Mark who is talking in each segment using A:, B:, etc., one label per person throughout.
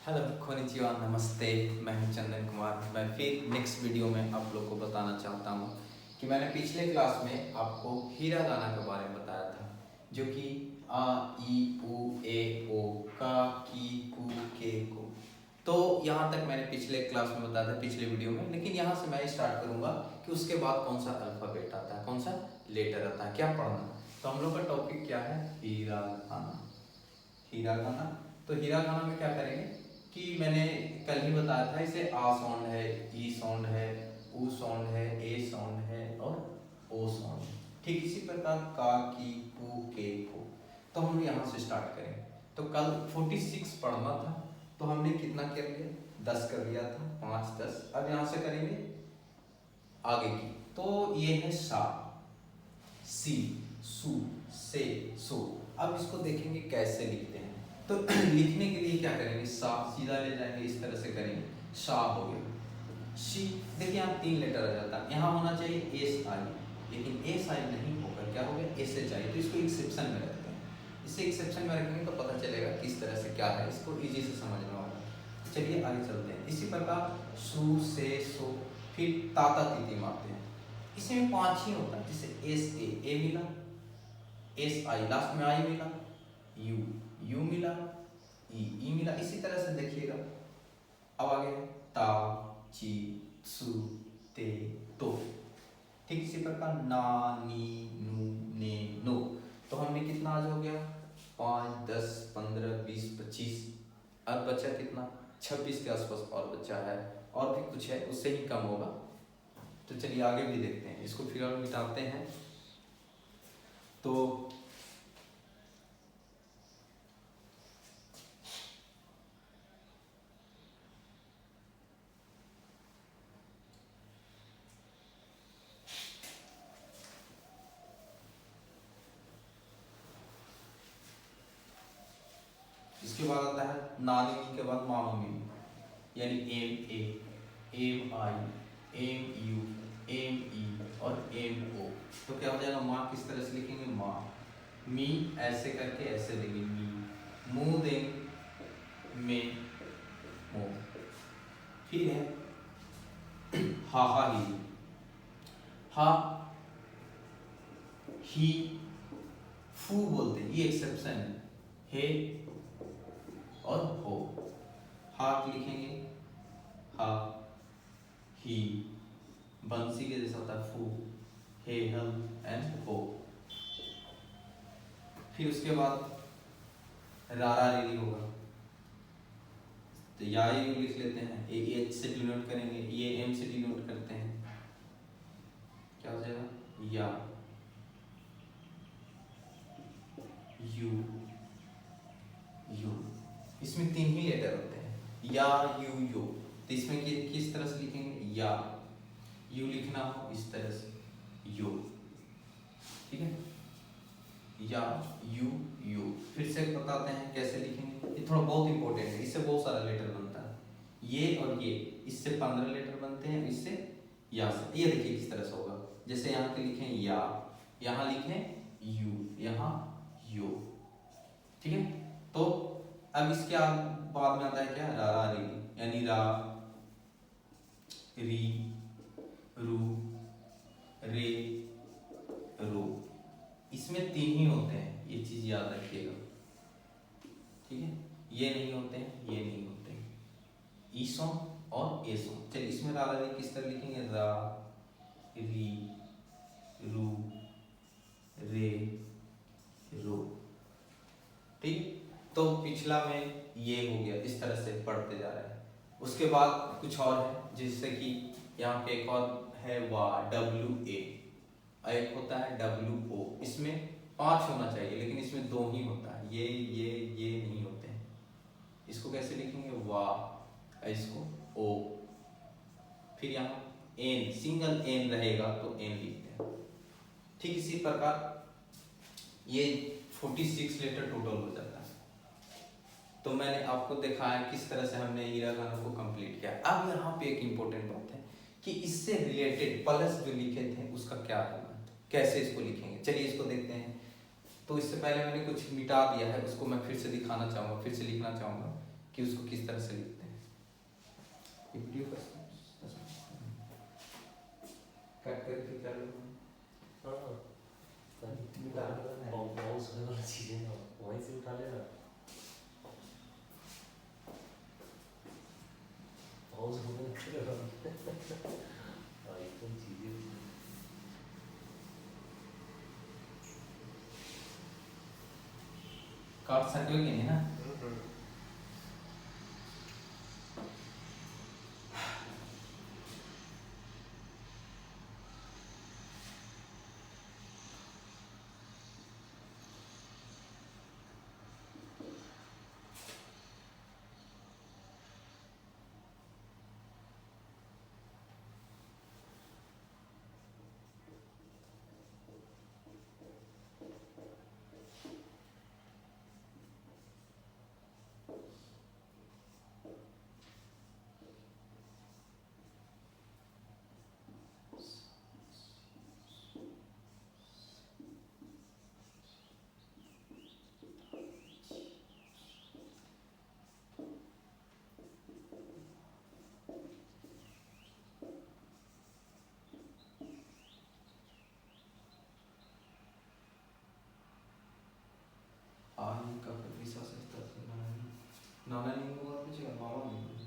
A: Hello खोनिचिवा नमस्ते। मैं हूं चंदन कुमार। मैं फिर नेक्स्ट वीडियो में आप लोग को बताना चाहता हूं कि मैंने पिछले क्लास में आपको हीरा गाना के बारे में बताया था, जो कि आ ई उ ए ओ का की कु के को। तो यहाँ तक मैंने पिछले क्लास में बताया था, पिछले वीडियो में। लेकिन यहाँ से मैं स्टार्ट करूँगा कि उसके बाद कौन सा अल्फ़ाबेट आता है, कौन सा लेटर आता है, क्या पढ़ना। तो हम लोग का टॉपिक क्या है? हीरा गाना। हीरा गाना। तो हीरा गाना में क्या करेंगे कि मैंने कल ही बताया था, इसे आ साउंड है, ई साउंड है, उ साउंड है, ए साउंड है और ओ साउंड है। ठीक इसी प्रकार का की कु के को। तो हम यहाँ से स्टार्ट करेंगे। तो कल 46 पढ़ना था, तो हमने कितना कर लिया? 10 कर लिया था, 5 10। अब यहाँ से करेंगे आगे की। तो ये है सा, सी, सु, से, सो। अब इसको देखेंगे कैसे लिखते हैं। तो लिखने के लिए क्या करेंगे? सा सीधा ले जाएंगे, इस तरह से करेंगे। सा हो गया। शी, देखिए यहाँ 3 लेटर आ जाता है। यहाँ होना चाहिए एस आई, लेकिन एस आई नहीं होकर क्या हो गया? S H I. तो इसको एक्सेप्शन में रखते हैं। इसे एक्सेप्शन में रखेंगे तो पता चलेगा किस तरह से क्या है, इसको इजी से समझने वाला। चलिए आगे चलते हैं। इसी प्रकार सु, से, सो, फिर ताता तिथि मारते हैं। इसमें 5 ही होता है, जैसे एस ए मिला, एस आई लास्ट में आई मिला, यू मिला, ई मिला। इसी तरह से देखिएगा। अब आगे ता, ची, सु, ते, तो। ठीक इसी प्रकार ना, नी, नू, ने, नो। तो हमने कितना आज हो गया? 5 10 15 20 25। अब बचा कितना? 26 के आसपास और बचा है, और भी कुछ है, उससे ही कम होगा। तो चलिए आगे भी देखते हैं। इसको फिर मिटाते हैं। तो इसके बाद आता है नानी के बाद मामूमी, यानी M A, M I, M U, M E और एम ओ। तो क्या हो जाएगा? माँ किस तरह से लिखेंगे? माँ। मी ऐसे करके ऐसे देंगे मी। मुंह देंगे में, मो। फिर है हा हा ही, हा ही, फू बोलते हैं, ये एक्सेप्शन है। हे और हो। हा लिखेंगे हा, ही, बंसी के जैसा होता है फू, हे, हल एंड हो। फिर उसके बाद रारा रेली होगा। तो या यू लिख लेते हैं, ए एच से डिनोट करेंगे, ये एम से डिनोट करते हैं। क्या हो जाएगा? या, यू, यू। इसमें 3 ही लेटर होते हैं, या, यू, यो। तो इसमें किस तरह से लिखेंगे? या, यू लिखना हो इस तरह से, यो। ठीक है, या, यू, यू। फिर से बताते हैं कैसे लिखेंगे। ये थोड़ा बहुत इंपॉर्टेंट है, इससे बहुत सारा लेटर बनता है। ये और ये, इससे 15 लेटर बनते हैं, इससे या से। ये देखिए किस तरह से होगा। जैसे यहाँ पे लिखें या, यहाँ लिखें यू, यहाँ यो। ठीक है। तो अब इसके बाद में आता है क्या? रा री, यानी रा, री, रू, रे, रो। इसमें 3 ही होते हैं, ये चीज याद रखिएगा। ठीक है, ये नहीं होते हैं, ये नहीं होते हैं, ई सॉन्ग और ए सॉन्ग। चलिए इसमें रा री किस तरह लिखेंगे? रा, री, रू, रे, रो। ठीक। तो पिछला में ये हो गया, इस तरह से पढ़ते जा रहे हैं। उसके बाद कुछ और है, जिससे कि यहाँ पे एक और है वा, डब्ल्यू ए। एक होता है डब्ल्यू ओ। इसमें 5 होना चाहिए, लेकिन इसमें 2 ही होता है। ये नहीं होते हैं। इसको कैसे लिखेंगे? वा, इसको ओ। फिर यहाँ एन, सिंगल एन रहेगा तो एन लिखते हैं। ठीक इसी प्रकार ये 46 लेटर टोटल हो जाता है। तो मैंने आपको दिखाया किस तरह से हमने हीरा गाना को कंप्लीट किया। अब यहाँ पे एक इम्पोर्टेंट बात है कि इससे रिलेटेड प्लस जो लिखे थे उसका क्या होगा, कैसे इसको लिखेंगे। चलिए इसको देखते हैं। तो इससे पहले मैंने कुछ मिटा दिया है, उसको मैं फिर से दिखाना चाहूँगा, फिर से लिखना चाहूँगा कि उसको किस तरह से लिखते हैं। ये वीडियो कट करके क्या लोग
B: बहुत वाला चीजें ना वहीं से उठा लेना, बहुत होने एकदम चीजें
A: काट सकते हो कि नहीं ना। आई का प्रतिशत से तक नाना नहीं होगा कुछ या मामा नहीं होगा।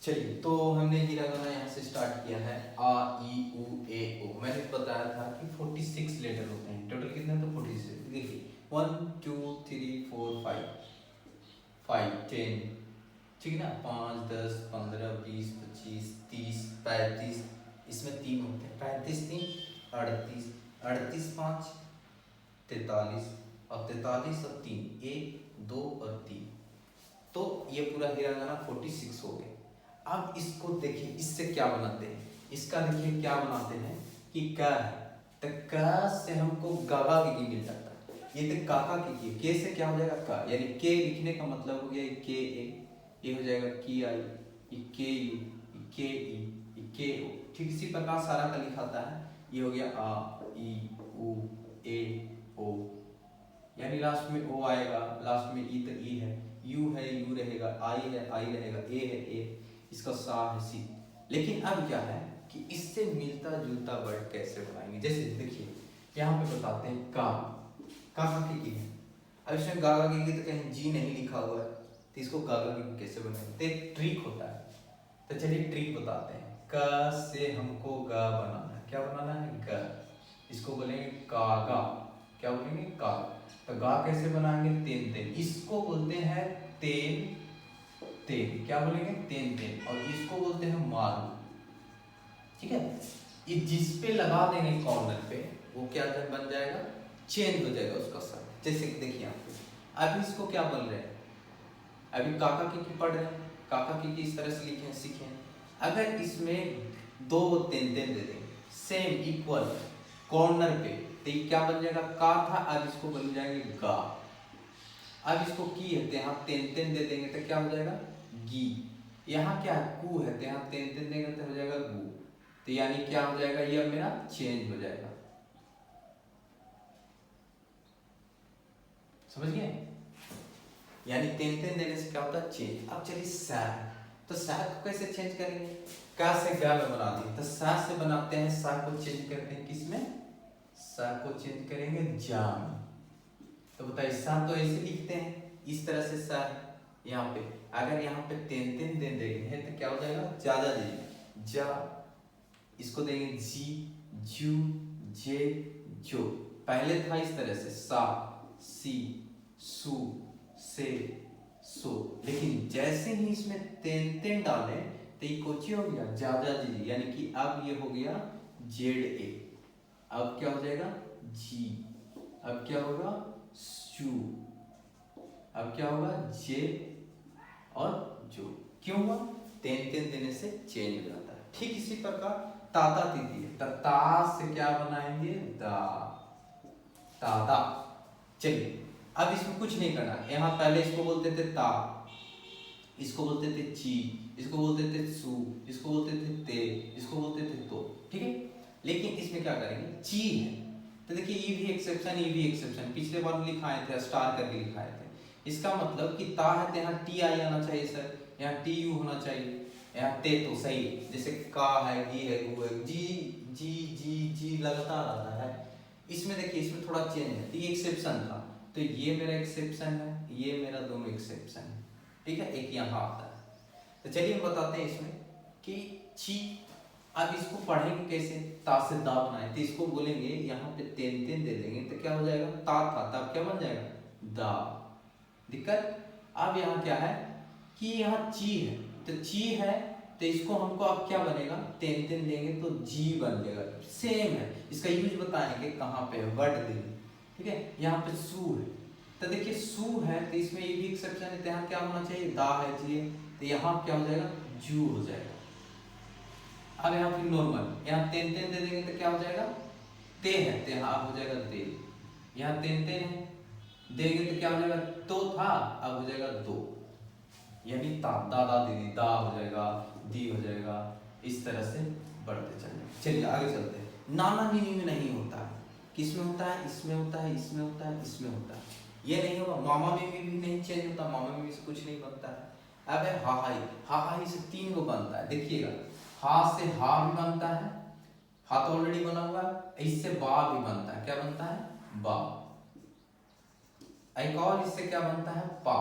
A: चलिए, तो हमने हिरागाना यहाँ से स्टार्ट किया है आ ई उ ए ओ। मैंने बताया था कि 46 लेटर होते हैं, टोटल कितने तो 46। देखिए 1 2 3 4 5 5 10, ठीक है ना, 5 10 15 20 25 30 35, इसमें 3 होते हैं, 35 3 38, 38 5 43, और 43 और 3 1 2 और 3, तो ये पूरा हिरागाना 46 हो गए। अब इसको देखिए, इससे क्या बनाते हैं, इसका देखिए क्या बनाते हैं कि क है, तो क से हमको गागा की मिल जाता है। ये तो काका की के से क्या हो जाएगा का, यानी के लिखने का मतलब हो गया के ए, ये हो जाएगा की आई, ये के यू, ये के ई, ये के ओ। ठीक इसी प्रकार सारा का लिखाता है। ये हो गया आ ई उ ए ओ, यानी लास्ट में ओ आएगा, लास्ट में ई तो ई है, यू है यू रहेगा, आई है आई रहेगा, ए है ए, इसका सा है सी। लेकिन अब क्या है कि इससे मिलता जुलता वर्ड कैसे बनाएंगे। जैसे देखिए यहाँ पे बताते हैं का की है। अब इसमें गागा की तो कहीं जी नहीं लिखा हुआ है, तो इसको गागा की कैसे बनाएंगे, तो एक ट्रिक होता है। तो चलिए ट्रिक बताते हैं। क से हमको गा बनाना है, क्या बनाना है ग, इसको बोलेंगे कागा, क्या बोलेंगे का। तो गा कैसे बनाएंगे, तेन तेन, इसको बोलते हैं तेन तेन, क्या बोलेंगे तेन तेन, और इसको बोलते हैं मारू। ठीक है, ये जिस पे लगा देंगे कॉर्नर पे, वो क्या बन जाएगा, चेंज हो जाएगा उसका साइन। जैसे देखिए यहाँ पे अभी इसको क्या बोल रहे हैं, अभी काका की पढ़ रहे हैं, काका की इस तरह से लिखे सीखे। अगर इसमें दो तेन तेन दे देंगे सेम इक्वल कॉर्नर पे, तो ये क्या बन जाएगा का था, अब इसको बन जाएंगे गा। अब इसको की है तो यहाँ तेन तेन दे देंगे तो क्या हो जाएगा गी। यहाँ क्या है कू है तो यहाँ तेन तेन देंगे तो हो जाएगा गू। तो यानी क्या हो जाएगा ये अब मेरा चेंज हो जाएगा। समझ गए? यानी तेन तेन देने से क्या होता है चेंज। अब चलिए सैग, तो सैग को कैसे चेंज करेंगे? का से गा में बना दिए तो सा से बनाते हैं, सा को चेंज करते हैं किसमें? सा को चेंज करेंगे जा में। तो बताइए सा तो ऐसे लिखते हैं इस तरह से सा यहाँ पे, अगर यहाँ पे तेन तेन दे देंगे तो क्या हो जाएगा ज्यादा दे जा। इसको देंगे जी जू जे जो। पहले था इस तरह से सा सी सु से सो, लेकिन जैसे ही इसमें तेन तेन डाले तो ये कोची हो गया ज्यादा जी, यानी कि अब ये हो गया जेड ए। अब क्या हो जाएगा जी, अब क्या होगा सू, अब क्या होगा जे और जो। क्यों हुआ? तेन तेन देने से चेंज हो जाता है। ठीक इसी प्रकार ताता दीदी है, ता से क्या बनाएंगे दा, तादा। चलिए अब इसमें कुछ नहीं करना, यहाँ पहले इसको बोलते थे ता, इसको बोलते थे ची, इसको बोलते थे सू, इसको बोलते थे ते, इसको बोलते थे तो। ठीक है, लेकिन इसमें क्या करेंगे ची है तो देखिए ये भी एक्सेप्शन, ये भी एक्सेप्शन, पिछले बार लिखाए थे स्टार करके लिखाए थे। इसका मतलब कि ता है तो यहाँ टी आई आना चाहिए सर, यहाँ टी यू होना चाहिए, यहाँ ते तो सही। जैसे का है गी है गु है जी जी जी जी लगातार आ रहा है। इसमें देखिए इसमें थोड़ा चेंज है, ये एक्सेप्शन था तो ये मेरा एक्सेप्शन है, ये मेरा दोनों एक्सेप्शन है। ठीक है, एक यहाँ आता है। तो चलिए हम बताते हैं इसमें कि ची। अब इसको पढ़ेंगे कैसे? ता से दा बनाए तो इसको बोलेंगे यहाँ पे तेन तेन दे देंगे तो क्या हो जाएगा ता था, तब क्या बन जाएगा दा। दिक्कत? अब यहाँ क्या है कि यहाँ ची है तो ची है तो इसको हमको अब क्या बनेगा तेन तेन देंगे तो जी बन जाएगा। सेम है, इसका यूज बताएंगे कहाँ पे वर्ड देंगे। ठीक है, यहाँ पे सू है तो देखिए सू है तो इसमें ये भी एक्सेप्शन है तो यहाँ क्या होना चाहिए दा है जी, तो यहाँ क्या हो जाएगा जू हो जाएगा। अब यहाँ फिर नॉर्मल, यहाँ तेन तेन दे देंगे तो क्या हो जाएगा ते है तो यहाँ अब हो जाएगा दे। यहाँ तेन तेन है देंगे तो क्या हो जाएगा तो था, अब हो जाएगा दो। यानी ता दादा दीदी दा हो जाएगा, दी हो जाएगा, इस तरह से बढ़ते चले। चलिए आगे चलते हैं। नाना नीनी में नहीं होता है, किस में होता है? इसमें होता है, इसमें होता है, इसमें होता है। ये नहीं होगा। मामा में भी नहीं चेंज होता, मामा में से कुछ नहीं बनता है। अब है हा हाई से तीन को बनता है। देखिएगा हा से हा भी बनता है, हा तो ऑलरेडी बना हुआ है। इससे बा भी बनता है, क्या बनता है बा। एक और इससे क्या बनता है पा।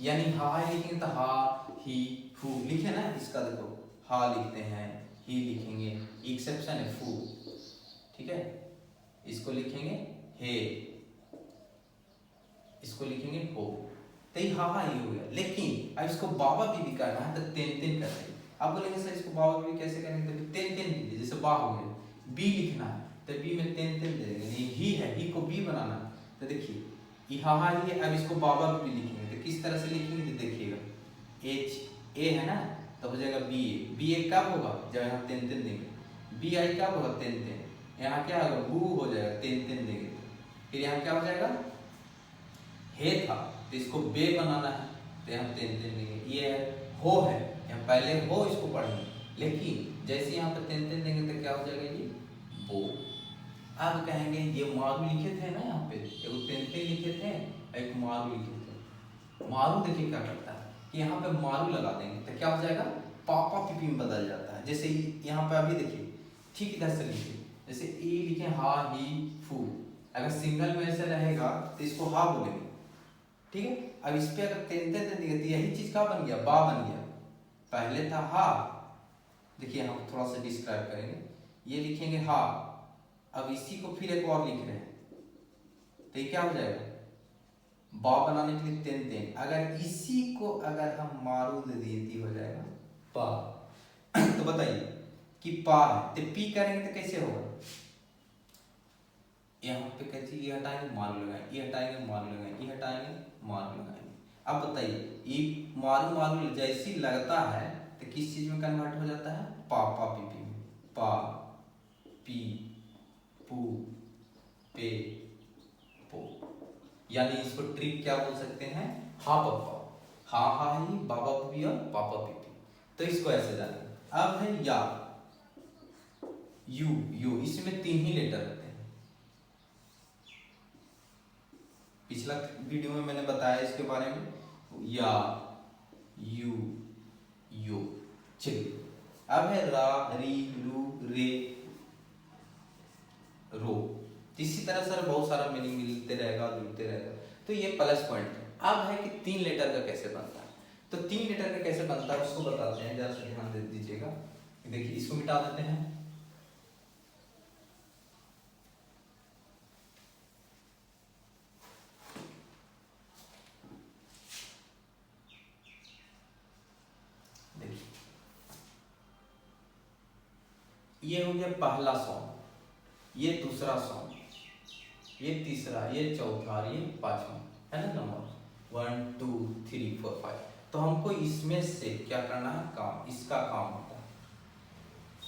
A: यानी हा लिखेंगे तो हा ही फू लिखे ना, इसका देखो हा लिखते हैं ही लिखेंगे, एक्सेप्शन है फू। ठीक है, इसको लिखेंगे हे, इसको लिखेंगे हो, तो ये हा ही हो गया। लेकिन अब इसको बाबा भी करना है तो तेन तेन कर देंगे। आप बोलेंगे सर इसको बाबा भी कैसे करेंगे? तो तेन तेन कीजिए, जैसे बा हो गया, बी लिखना है तो बी में तेन तेन दे देंगे। नहीं ही है, ही को बी बनाना है तो देखिए ये हा ही है। अब इसको बाबा भी लिखेंगे तो किस तरह से लिखेंगे तो देखिएगा एच ए है ना तो हो जाएगा बी ए। बी ए कब होगा जब यहाँ तेन तेन देंगे, बी आई कब होगा तेन तेन, यहाँ क्या होगा बू हो जाएगा तेन तेन देंगे। फिर यहाँ क्या हो जाएगा हे था तो इसको बे बनाना है तो यहाँ तेन तेन देंगे। ये हो है, यहाँ पहले हो इसको पढ़ेंगे, लेकिन जैसे यहाँ पे तेन तेन देंगे तो क्या हो जाएगा ये बो। अब कहेंगे ये मारू लिखे थे ना, यहाँ पे एक तेन तेन लिखे थे, एक मारू लिखे थे। मारू देखिए क्या करता है कि यहाँ पे मारू लगा देंगे तो क्या हो जाएगा पापा पिपी में बदल जाता है। जैसे यहाँ पे अभी देखिए ठीक इधर से लिखिए, जैसे ई लिखे हा ही फू, अगर सिंगल में ऐसे रहेगा तो इसको हा बोलेंगे। ठीक है, अब इस पे अगर तेन तेन देंगे तो यही चीज क्या बन गया बा बन गया। पहले था हा, देखिए हम थोड़ा सा डिस्क्राइब करेंगे, ये लिखेंगे हा, अब इसी को फिर एक और लिख रहे हैं तो ये क्या हो जाएगा बा बनाने के लिए तेन तेन। अगर इसी को अगर हम मारू दे दिए तो हो जाएगा पा। तो बताइए कि पा है तो पी करेंगे तो कैसे होगा? यहाँ पे कैसे ये हटाएंगे मारू लगाएंगे, ये हटाएंगे मारू लगाएंगे, ये हटाएंगे मारू लगाएंगे। अब बताइए ये मारू मारू जैसी लगता है तो किस चीज में कन्वर्ट हो जाता है पा पा पी पी में। पा पी पू पे पो। यानी इसको ट्रिक क्या बोल सकते हैं, हा पप्पा, हा हा ही, बाबा पपी और पापा पीपी। तो इसको ऐसे जाने। अब है या, यू, यू, इसमें 3 ही लेटर रहते हैं। पिछला वीडियो में मैंने बताया इसके बारे में, या, यू, यो। चलिए अब है रा, री, रू, रे, रो। इसी तरह सर बहुत सारा मीनिंग मिलते रहेगा, जुड़ते रहेगा। तो ये प्लस पॉइंट है। अब है कि 3 लेटर का कैसे बनता है। तो 3 लेटर का कैसे बनता है उसको बताते हैं, जरा सा ध्यान दे दीजिएगा। देखिए इसको मिटा देते हैं। देखिए ये हो गया पहला सॉन्ग, ये दूसरा सॉन्ग, ये तीसरा, ये चौथा, ये पांचवा, है ना नंबर 1 2 3 4 5। तो हमको इसमें से क्या करना है, काम, इसका काम होता है।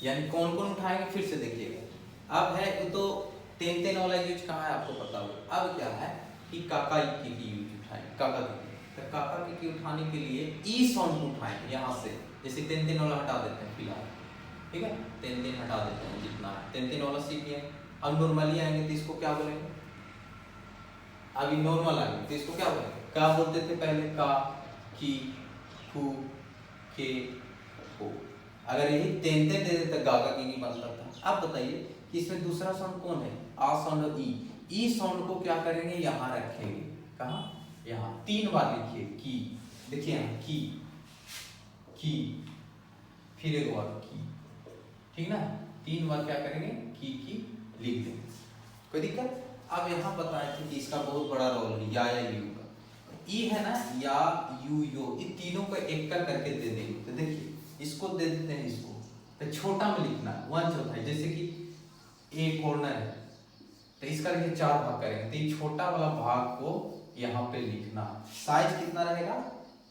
A: यानी कौन कौन उठाएंगे फिर से देखिएगा। अब है वो तो 10 वाला यूज कहाँ है आपको पता होगा। अब क्या है कि काका की यूज उठाएंगे, काका की। तो काका की उठाने के लिए ई साउंड को उठाएंगे यहाँ से। जैसे 10 वाला हटा देते हैं फिलहाल, ठीक है, 10 हटा देते हैं जितना है। 10 वाला सीख लिया। अब नॉर्मली आएंगे तो इसको क्या बोलेंगे, अभी नॉर्मल आएंगे तो इसको क्या बोलेंगे, क्या बोलते थे पहले, का, की, कु, के, को। अगर यही 10 दे देते गागा की नहीं बनता था। अब बताइए कि इसमें दूसरा साउंड कौन है, आ साउंड और ई। ई साउंड को क्या करेंगे, यहाँ रखेंगे। कहाँ, यहाँ 3 बार लिखिए, की। देखिए यहाँ की, फिर एक बार की, ठीक ना। 3 बार क्या करेंगे, की लिख देंगे, कोई दिक्कत। अब यहाँ बताए थे कि इसका बहुत बड़ा रोल है या यू का। ई है ना, या, यू, यो, इन तीनों को एक का करके दे देंगे। तो देखिए इसको दे देते हैं, इसको तो छोटा में लिखना 1/4। जैसे कि ए कॉर्नर है तो इसका देखिए 4 भाग करेंगे, तो ये छोटा वाला भाग को यहाँ पे लिखना। साइज कितना रहेगा,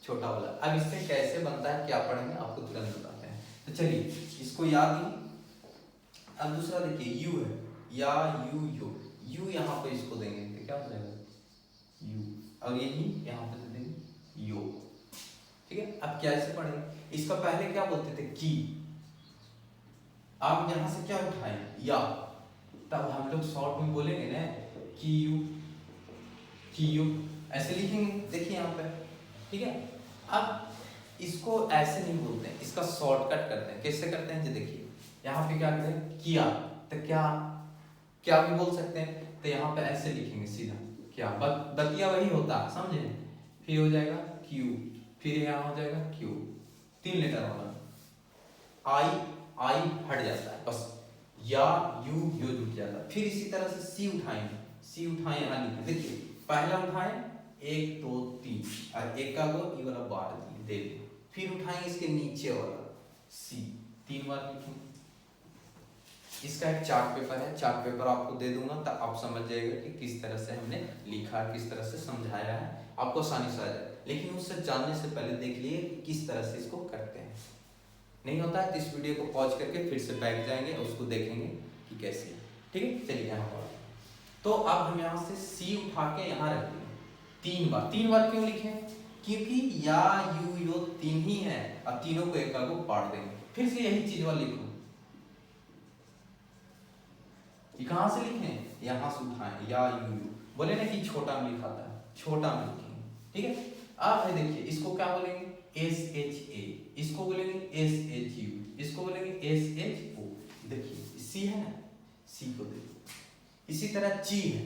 A: छोटा वाला। अब इससे कैसे बनता है क्या पढ़ेंगे, आपको तुरंत बताते हैं। तो चलिए इसको याद ही। अब दूसरा देखिए यू है, या, यू, यो। यू यहाँ पे इसको देंगे तो क्या हो जाएगा, यू, और यही यहाँ पे दे देंगे यो, ठीक है। अब कैसे पढ़ेंगे, इसका पहले क्या बोलते थे, की। आप यहाँ से क्या उठाएं, या, तब हम लोग शॉर्ट में बोलेंगे ना, की यू, ऐसे लिखेंगे। देखिए यहाँ पे, ठीक है। अब इसको ऐसे नहीं बोलते हैं, इसका शॉर्टकट करते हैं। कैसे करते हैं, जो देखिए यहाँ पे क्या करें, किया, तो क्या भी बोल सकते हैं। तो यहाँ पे ऐसे लिखेंगे सीधा, क्या, बतिया वही होता है, समझे। फिर हो जाएगा क्यू, फिर यहाँ हो जाएगा क्यू, 3 लेटर वाला। आई हट जाता है बस, या, यू, यो जुट जाता है। फिर इसी तरह से सी उठाएंगे, सी उठाए यहाँ लिखें। देखिए पहला उठाएं 1 2 3, और एक का को ये वाला बांट दे दें। फिर उठाएंगे इसके नीचे वाला सी, 3 बार लिखेंगे। इसका एक चार्ट पेपर है, चार्ट पेपर आपको दे दूंगा तो आप समझ जाएगा कि किस तरह से हमने लिखा है, किस तरह से समझाया है, आपको आसानी से आ जाए। लेकिन उससे जानने से पहले देख लिए किस तरह से इसको करते हैं। नहीं होता है तो इस वीडियो को पॉज करके फिर से बैठ जाएंगे और उसको देखेंगे कि कैसे है, ठीक है। चलिए यहाँ पर, तो अब हम यहाँ से सी उठा के यहाँ रखते हैं 3 बार क्यों लिखे, क्योंकि या, यू, यो 3 ही है और तीनों को एक को पाट देंगे। फिर से यही चीज वाला लिखो, ये कहां से लिखें, यहां से उठाएं, या, यू, बोले ना कि छोटा में लिखा था, छोटा में लिखेंगे, ठीक है। अब है देखिए इसको क्या बोलेंगे, SHA, इसको बोलेंगे SHU, इसको बोलेंगे SHO। देखिए सी है ना, सी को देखिए। इसी तरह ची है,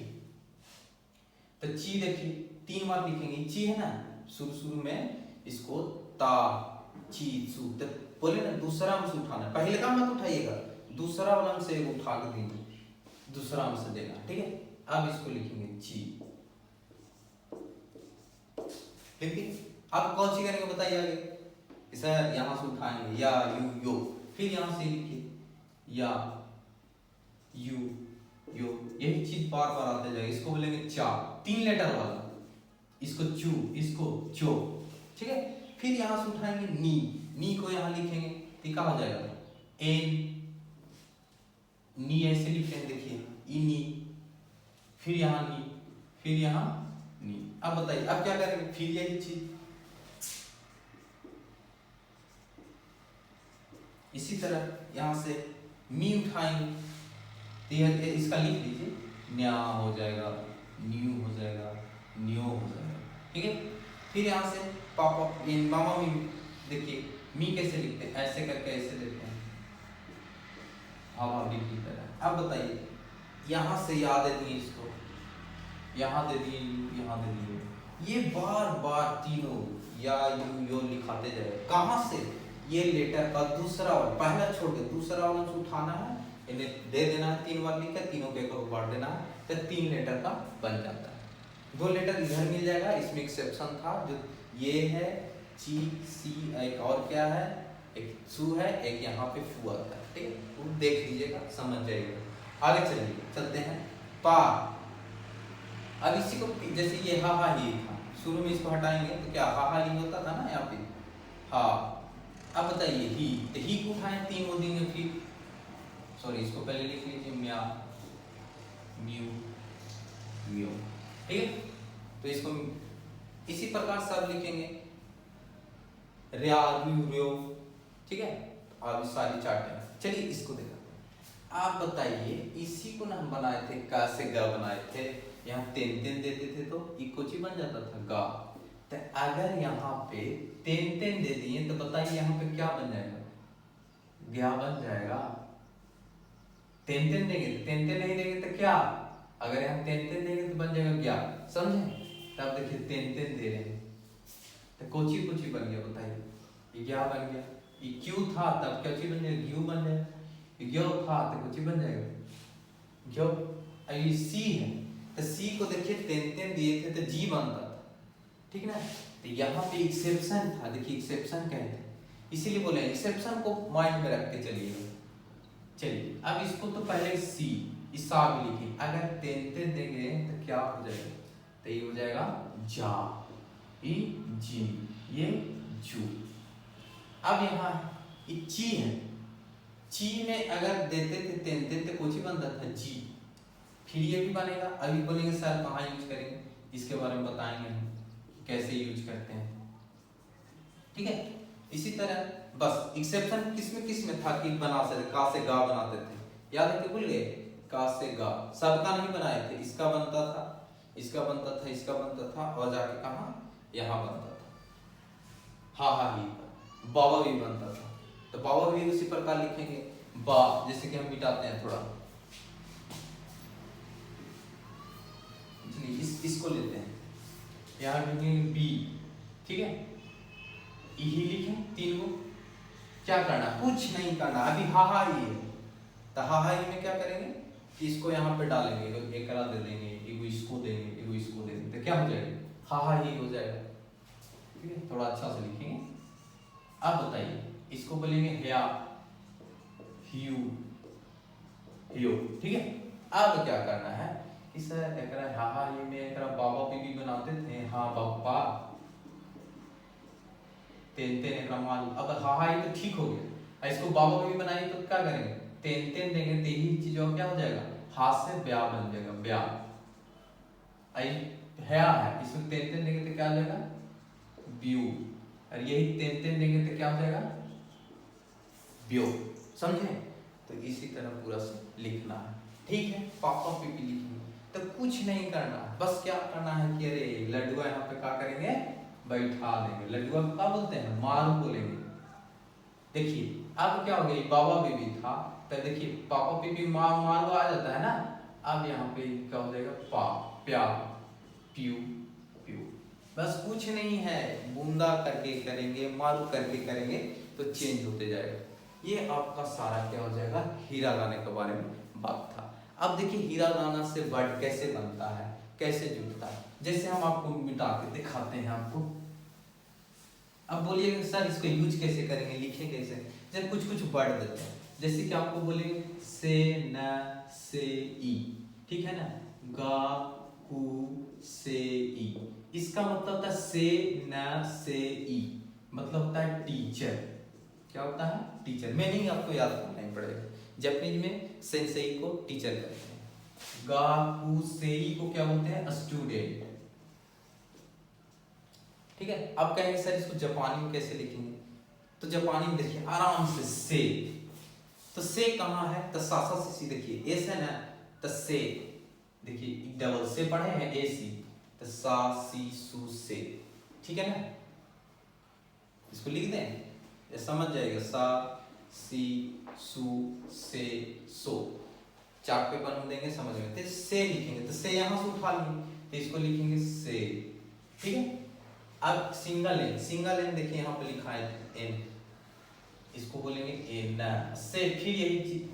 A: तो ची देखिए 3 बार लिखेंगे। ची है ना, शुरू में इसको ता, ची, सु, तो बोले ना दूसरा में से उठाना, पहले का मत उठाइएगा, दूसरा वाला में से उठा के देंगे, दूसरा में से देना, ठीक है। अब इसको लिखेंगे ची, देखिए अब कौन सी करेंगे बताइए आगे। इसे यहां से उठाएंगे, या, यू, यो, फिर यहां से लिखिए या, यू, यो, यही चीज बार बार आते जाएगा। इसको बोलेंगे चा, 3 लेटर वाला, इसको चू, इसको चो, ठीक है। फिर यहां से उठाएंगे नी को यहां लिखेंगे तो क्या हो जाएगा, एन, नी ऐसे लिखेंगे, देखिए इनी, फिर यहाँ नी, फिर यहाँ अब बताइए अब क्या करेंगे, फिर यही चीज इसी तरह यहां से मी उठाएंगे तो इसका लिख लीजिए, न्या हो जाएगा, न्यू हो जाएगा, न्यो हो जाएगा, ठीक है। फिर यहाँ से पापा इन मामा मी, देखिए मी कैसे लिखते हैं, ऐसे करके ऐसे देते हैं, हावा की तरह। अब बताइए यहाँ से याद दे दिए इसको, यहाँ दे दिए, यहाँ दे दिए, ये बार बार तीनों या यू यो लिखाते जाए। कहाँ से, ये लेटर का दूसरा वाला, पहला छोड़ के दूसरा वाला से उठाना है, इन्हें दे देना है, 3 बार लिखकर तीनों के ऊपर बांट देना है, तो 3 लेटर का बन जाता है। 2 लेटर इधर मिल जाएगा, इसमें एक्सेप्शन था जो ये है ची सी, एक और क्या है, एक सू है, एक यहाँ पे फू आता है, ठीक है, वो देख लीजिएगा समझ जाइएगा। आगे चलिए चलते हैं पा। अब इसी को जैसे ये हा हा ही था, शुरू में इसको हटाएंगे तो क्या हा हा ही होता था ना यहाँ पे हा। अब बताइए ही, तो ही को उठाएं 3 वो देंगे, फिर सॉरी इसको पहले लिख लीजिए, म्या म्यू म्यो, ठीक है। तो इसको इसी प्रकार सब लिखेंगे, रिया रु रियो, ठीक है। अब सारी चार्ट है, चलिए इसको देखते हैं। आप बताइए इसी को ना हम बनाए थे, का से गा बनाए थे, यहाँ तेन तेन देते थे तो इकोची बन जाता था गा। तो अगर यहाँ पे तेन तेन दे दिए तो बताइए यहाँ पे क्या बन जाएगा, ग्या बन जाएगा। तेन तेन देंगे तो तेन तेन नहीं देंगे तो क्या, अगर हम तेन तेन देंगे तो बन जाएगा ग्या, समझे। तब देखिए तेन तेन दे रहे हैं तो कोची कोची बन गया, बताइए ये क्या बन गया, ये क्यू था तब क्या चीज बन जाएगा, ग्यू बन जाएगा, ये ग्यो था तो कोची बन जाएगा ग्यो। अब ये सी है तो सी को देखिए तेन तेन दिए थे तो जी बनता था, ठीक ना। तो यहाँ पे एक्सेप्शन था, देखिए एक्सेप्शन कहते हैं, इसीलिए बोले एक्सेप्शन को माइंड में रख के चलिए। चलिए अब इसको तो पहले सी इस साग लिखिए, अगर तेन तेन देंगे तो क्या हो जाएगा, तो ये हो जाएगा जा, ई जी, ये जू। अब यहाँ ये ची है, ची में अगर देते थे तेन तेन तो कुछ ही बनता था जी, फिर ये भी बनेगा। अभी बोलेंगे सर कहाँ यूज करेंगे, इसके बारे में बताएंगे हम कैसे यूज करते हैं, ठीक है। इसी तरह बस एक्सेप्शन किसमें था कि बना सकते, का से गा बनाते थे, याद है कि भूल गए, का से गा सबका नहीं बनाए थे, इसका बनता था, इसका बनता था, इसका बनता था, और जाके कहा यहाँ बनता था, हा हा ही बाबा भी बनता था, तो बाबा भी उसी प्रकार लिखेंगे बा, जैसे कि हम मिटाते हैं थोड़ा, चलिए इसको लेते हैं, यहाँ लिखेंगे बी, ठीक है, ही लिखें 3 को। क्या करना, कुछ नहीं करना, अभी हा हा ही है, तो हा हा ही में क्या करेंगे कि इसको यहाँ पे डालेंगे, एक करा दे देंगे, एगो इसको देंगे, एगो इसको देंगे, तो क्या हो जाएगा, हा हा ही हो जाएगा, ठीक है। थोड़ा अच्छा से लिखेंगे। अब बताइए इसको बोलेंगे हया हियू हियो, ठीक है। अब क्या करना है कि सर एकरा हा हा ही में एकरा बाबा भी बनाते थे, हाँ बापा तेन तेन एकरा मान, अब हा हा ही तो ठीक हो गया, इसको बाबा भी बनाइए तो क्या करेंगे, तेन तेन देंगे तो यही चीज और क्या हो जाएगा, हा से ब्या बन जाएगा, ब्या। आई हया है, इसमें तेन तेन देंगे तो क्या हो जाएगा ब्यू, और यही तेन तेन देंगे तो क्या हो जाएगा ब्यो, समझे। तो इसी तरह पूरा लिखना है, ठीक है। पापा पीपी लिखेंगे तो कुछ नहीं करना, बस क्या करना है कि अरे लड्डुआ यहाँ पे क्या करेंगे, बैठा देंगे, लड्डुआ क्या बोलते हैं, मारू बोलेंगे। देखिए अब क्या हो गया, बाबा बीबी था तो देखिए पापा पीपी मारू आ जाता है ना, अब यहाँ पे क्या हो जाएगा पा प्या प्यू प्यू, बस कुछ नहीं है, बूंदा करके करेंगे, मारू करके करेंगे तो चेंज होते जाएगा। ये आपका सारा क्या हो जाएगा, हीरा गाने के बारे में बात था। अब देखिए हीरा गाना से वर्ड कैसे बनता है, कैसे जुड़ता है, जैसे हम आपको मिटा के दिखाते हैं आपको। अब बोलिए सर इसको यूज कैसे करेंगे, लिखे कैसे, जब कुछ कुछ वर्ड देते हैं, जैसे कि आपको बोलेंगे से न से ई, ठीक है ना, गा कु से ई, इसका मतलब होता है से न से ई, मतलब होता है टीचर, क्या होता है टीचर, मीनिंग आपको याद करना ही पड़ेगा। जापानीज में सेंसेई को टीचर कहते हैं, गा कु सेई को क्या बोलते हैं स्टूडेंट, ठीक है। अब कहेंगे सर इसको जापानी में कैसे लिखेंगे, तो जापानी में देखिए आराम से तो से कहाँ है, तो सासा से सी, देखिए एस है ना, तो से देखिए डबल से पढ़े हैं ए सी, तो सा सी सू से, ठीक है ना। इसको लिख दें, ये समझ जाएगा, सा सी सू से सो, चार्ट पेपर में देंगे समझ में, तो से लिखेंगे, तो से यहाँ से उठा लेंगे, तो इसको लिखेंगे से, ठीक है। अब सिंगल एन देखिए यहाँ पे लिखा है एन, इसको बोलेंगे एन से, फिर यही चीज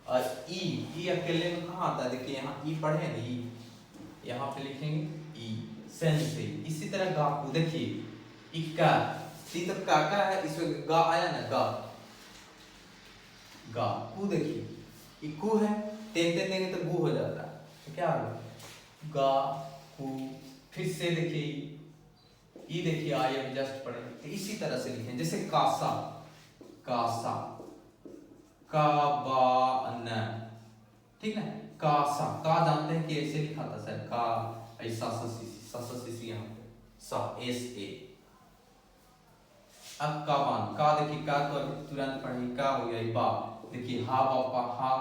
A: और ई अकेले में कहाँ आता है, देखिए यहाँ ई पढ़े हैं ना, ई यहाँ पे लिखेंगे ई सेन से। इसी तरह गाकू देखिए इक्का, सी तो काका है, इसमें गा आया ना, गा कू देखिए इक्कू है, तेन देंगे तो गु हो जाता है, तो क्या होगा गा कू, फिर से देखिए ई देखिए आई अब जस्ट पढ़े, तो इसी तरह से लिखें, जैसे कासा कासा का बा न, ठीक है। कासा का जानते हैं कि ऐसे लिखा था सर, का ऐसा सा सी यहाँ पे सा एस ए। अब काबान, का देखिए का तो अभी तुरंत पढ़ी, का हो गया बा, देखिए हा बापा हा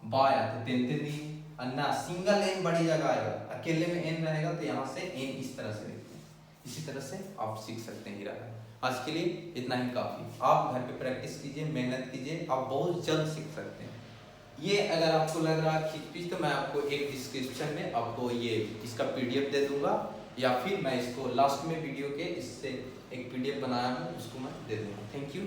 A: बा या तो तेन दी, अन्ना सिंगल एन बड़ी जगह आएगा, अकेले में एन रहेगा तो यहाँ से एन इस तरह से लिखते हैं, इसी तरह से आप सीख सकते हैं हीरा। आज के लिए इतना ही काफी, आप घर पे प्रैक्टिस कीजिए, मेहनत कीजिए, आप बहुत जल्द सीख सकते हैं। ये अगर आपको लग रहा है खींच तो मैं आपको एक डिस्क्रिप्शन में आपको ये इसका पीडीएफ दे दूंगा, या फिर मैं इसको लास्ट में वीडियो के इससे एक पीडीएफ बनाया हूँ उसको मैं दे दूंगा। Thank you.